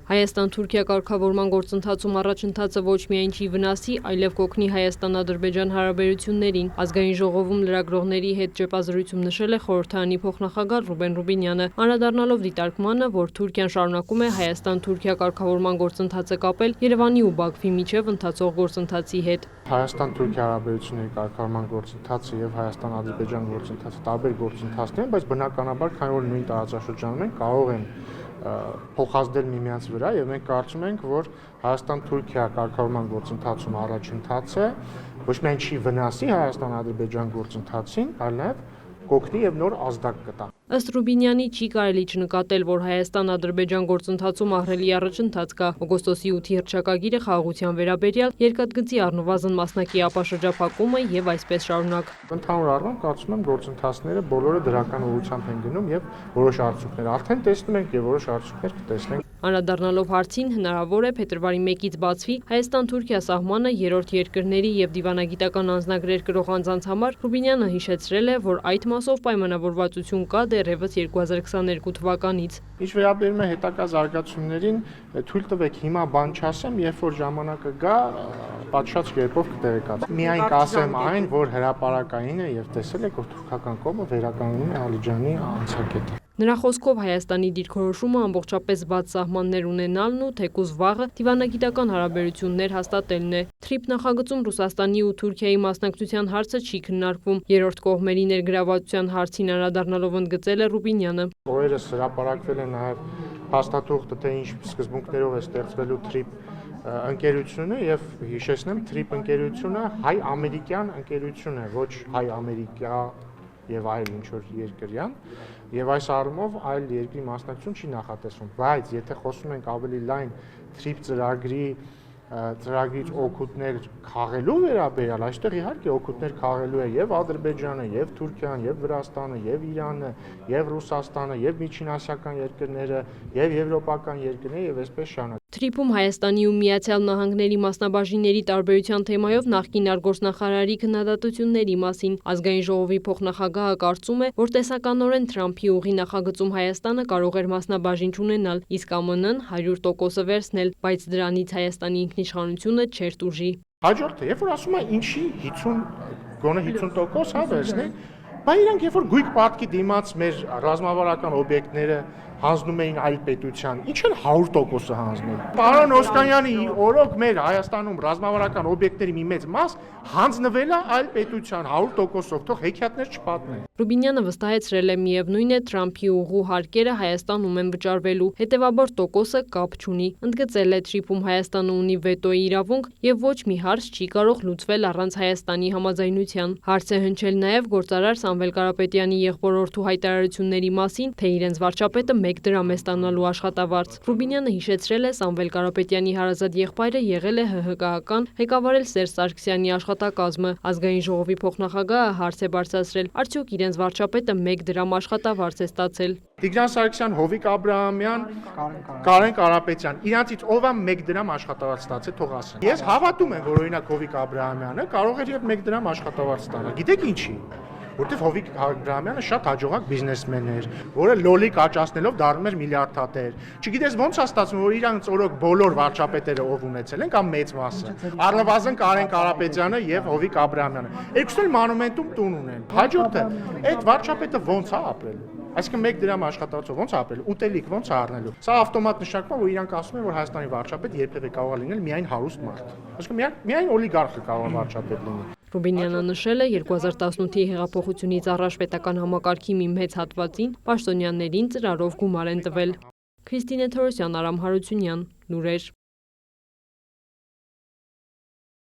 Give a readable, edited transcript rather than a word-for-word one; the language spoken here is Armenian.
Հայաստան-Թուրքիա կարգավորման գործընթացում առաջընթացը ոչ միայն չի վնասի, այլև կօգնի Հայաստան-Ադրբեջան հարաբերություններին։ Ազգային ժողովում լրագրողների հետ ճեպազրույցում նշել է խորհրդարանի փոխնախագահ Ռուբեն Ռուբինյանը, անդրադառնալով դիտարկմանը, որ Թուրքիան շարունակում է Հայաստան-Թուրքիա կարգավորման գործընթացը կապել Երևանի ու Բաքվի միջև ընթացող գործընթացի հետ։ Հայաստան-Թուրքիա հարաբերությունների կարգավորման գործընթացը եւ Հայաստան-Ադրբեջան գործընթացը տարբեր գործընթացներ են, բայց բնականաբար քանի որ նույն տարածաշրջանում են, կարող են փոխազդել միմյանց վրա եւ մենք կարծում ենք, որ Հայաստան-Թուրքիա կարգավորման գործընթացում առաջընթացը ոչ միայն չի վնասի Հայաստան-Ադրբեջան գործընթացին, այլ նաեւ կօգնի եւ նոր ազդակ կտա։ Ըստ Ռուբինյանի չի կարելի չնկատել, որ Հայաստան-Ադրբեջան գործընթացում ահռելի առաջընթաց կա։ Օգոստոսի 8-ի հռչակագիրը խաղաղության վերաբերյալ երկաթգծի առնվազն մասնակի ապաշրջափակումը եւ այսպես շարունակ։ Ընդհանուր առմամբ կարծում եմ գործընթացները բոլորը դրական ուղղությամբ են գնում եւ որոշ արդյունքներ արդեն տեսնում ենք եւ որոշ արդյունքներ կտեսնենք։ Անդրադառնալով հարցին, հնարավոր է փետրվարի 1-ից բացվի Հայաստան-Թուրքիա սահմանը երրորդ երկրների եւ դիվանագիտական անձնագրեր կրող անձանց համար, Ռուբինյանը հիշեցրել է, որ այդ մասով պայմանավորվածություն կա դեռևս 2022 թվականից։ Ինչ վերաբերում է հետագա զարգացումներին, թույլ տվեք հիմա բան չասեմ, երբ որ ժամանակը գա, պատշաճ կերպով կտեղեկացվեմ։ Միայն կասեմ այն, որ հրապարակային է եւ տեսել եք, որ թուրքական կողմը վերականգնում է Ալիջանի անցակետը։ Նրա խոսքով Հայաստանի դիրքորոշումը ամբողջապես բաց սահմաններ ունենալն ու թեկուզ վաղը դիվանագիտական հարաբերություններ հաստատելն է։ Թրիփ նախագծում Ռուսաստանի ու Թուրքիայի մասնակցության հարցը չի քննարկվում։ Երրորդ կողմերի ներգրավվածության հարցին անդրադառնալով ընդգծել է Ռուբինյանը։ Օրերս հրապարակվել է նաեւ փաստաթուղթը, թե ինչ սկզբունքներով է ստեղծվելու թրիփ ընկերությունը եւ հիշեցնեմ, թրիփ ընկերությունը հայ-ամերիկյան ընկերություն է, ոչ հայ-ամերիկա եւ այլ ինչ որ երկրյան եւ այս առումով այլ երկրի մասնակցություն չի նախատեսվում, բայց եթե խոսում ենք ավելի լայն թրիփ ծրագրից օգուտներ քաղելու վերաբերյալ, այստեղ իհարկե օգուտներ քաղելու է եւ Ադրբեջանը, եւ Թուրքիան, եւ Վրաստանը, եւ Իրանը, եւ Ռուսաստանը, եւ միջինասիական երկրները, եւ եվրոպական երկրները եւ այսպես շարունակ։ Թրիփում Հայաստանի ու Միացյալ Նահանգների մասնաբաժինների տարբերության թեմայով նախկին արտգործնախարարի քննադատությունների մասին Ազգային ժողովի փոխնախագահը կարծում է, որ տեսականորեն Թրամփի ուղի նախագծում Հայաստանը կարող էր մասնաբաժին չունենալ, իսկ ԱՄՆ-ն 100% վերցնել, բայց դրանից Հայաստանի ինքնիշխանությունը չէր տուժի։ Հաջորդը, երբ որ ասում է ինչի 50, գոնե 50% հա վերցնի, բայց իրանք երբ որ գույք պարտքի դիմաց մեր ռազմավարական օբյեկտները հանձնում էին այլ պետության, ինչ են 100%-ը հանձնել։ Պարոն Օսկանյանի օրոք մեր Հայաստանում ռազմավարական օբյեկտների մի մեծ մաս հանձնվել է այլ պետության 100%-ով, թող հեքիաթներ չպատնեն։ Ռուբինյանը վստահեցրել է միևնույն է Թրամփի ուղու հարկերը Հայաստանում են վճարվելու, հետևաբար տոկոսը կապ չունի։ Ընդգծել է Թրիփում Հայաստանը ունի վետոյի իրավունք եւ ոչ մի հարց չի կարող լուծվել առանց Հայաստանի համաձայնության։ Հարց է հնչել նաեւ գործարար Սամվել Կարապետյանի եղբորորդու հայտարարությունների մասին, թե իրենց վարչապետը 1 դրամ է ստանալու աշխատավարձ։ Ռուբինյանը հիշեցրել է Սամվել Կարապետյանի հարազատ եղբայրը եղել է ՀՀԿ-ական, ղեկավարել Սերժ Սարգսյանի աշխատակազմը։ Ազգային ժողովի փոխնախագահը հարց է բարձրացրել, արդյոք իրենց վարչապետը 1 դրամ աշխատավարձ է ստացել։ Տիգրան Սարգսյան, Հովիկ Աբրահամյան, Կարեն Կարապետյան, իրանցից ով է 1 դրամ աշխատավարձ ստացել, թող ասեն։ Ես հավատում եմ, որ օրինակ Հովիկ Աբրահամյանը կարող էր եւ 1 դրամ աշխատավարձ ստանալ։ Գիտեք ինչի։ Որտեվ Հովիկ Աբրահամյանը շատ հաջողակ բիզնեսմեն էր, որը լոլիկ աճացնելով դառնում էր միլիարդատեր։ Չգիտես ո՞նց է ստացվում, որ իրանց օրոք բոլոր վարչապետերը ով ունեցել են կամ մեծ մասը։ Առնվազն Կարեն Կարապետյանը եւ Հովիկ Աբրահամյանը։ Երկուսն էլ մանումենտում տուն ունեն։ Հաջորդը, այդ վարչապետը ո՞նց է ապրելու։ Այսինքն 1 դրամ աշխատավարձով ո՞նց է ապրելու, ուտելիք ո՞նց է առնելու։ Սա ավտոմատ նշանակում է, որ իրանք ասում են, որ Հայաստանի վարչապետ երբևէ կարող է լինել միայն հարուստ մարդ։ Այսինքն միայն օլիգարխը կարող է վարչապետ լինել։ Ռուբինյանը նշել է 2018-ի հեղափոխությունից առաջ պետական համակարգի մի մեծ հատվածին պաշտոնյաներին ծրարով գումար են տվել։ Քրիստինե Թորոսյան, Արամ Հարությունյան, լուրեր։